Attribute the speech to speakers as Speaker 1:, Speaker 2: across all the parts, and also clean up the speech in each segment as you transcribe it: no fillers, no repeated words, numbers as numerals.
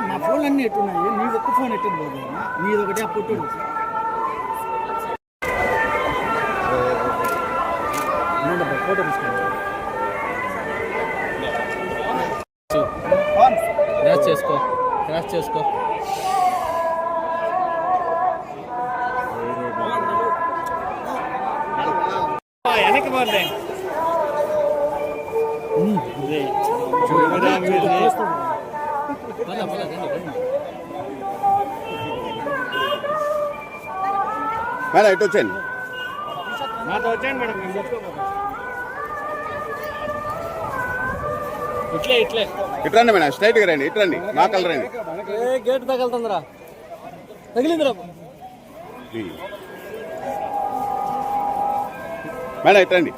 Speaker 1: మా ఫోన్లు అన్నీ ఎట్టున్నాయి, నీ ఒక్క ఫోన్ ఎట్టు పోదు, నీది ఒకటే పుట్టు. ఫోటో తీసుకోండి, క్రాష్ చేసుకో, క్రాష్ చేసుకో. వెనక్కి పోలే
Speaker 2: మేడం ఇటు వచ్చాను,
Speaker 1: నాతో వచ్చాను మేడం. ఇట్లే ఇట్లే
Speaker 2: ఇట్రండి మేడం, స్ట్రైట్గా రండి, ఇట్రండి, మా కలర్ రండి.
Speaker 1: గేట్ తగలుతుందిరా, తగిలిందిరా
Speaker 2: మేడం ఇట్రండి.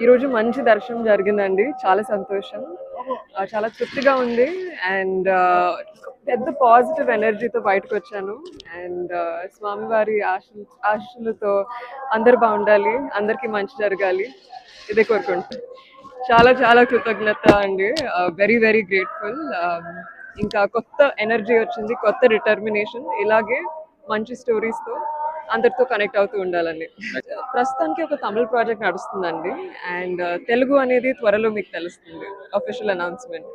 Speaker 3: ఈరోజు మంచి దర్శనం జరిగిందండి, చాలా సంతోషం, చాలా తృప్తిగా ఉంది. అండ్ పెద్ద పాజిటివ్ ఎనర్జీతో బయటకు వచ్చాను. అండ్ స్వామివారి ఆశలతో అందరు బాగుండాలి, అందరికీ మంచి జరగాలి, ఇదే కోరుకుంటాను. చాలా చాలా కృతజ్ఞత అండి, వెరీ వెరీ గ్రేట్ఫుల్. ఇంకా కొత్త ఎనర్జీ వచ్చింది, కొత్త డిటర్మినేషన్. ఇలాగే మంచి స్టోరీస్తో అందరితో కనెక్ట్ అవుతూ ఉండాలండి. ప్రస్తుతానికి ఒక తమిళ ప్రాజెక్ట్ నడుస్తుందండి, అండ్ తెలుగు అనేది త్వరలో మీకు తెలుస్తుంది, అఫీషియల్ అనౌన్స్మెంట్.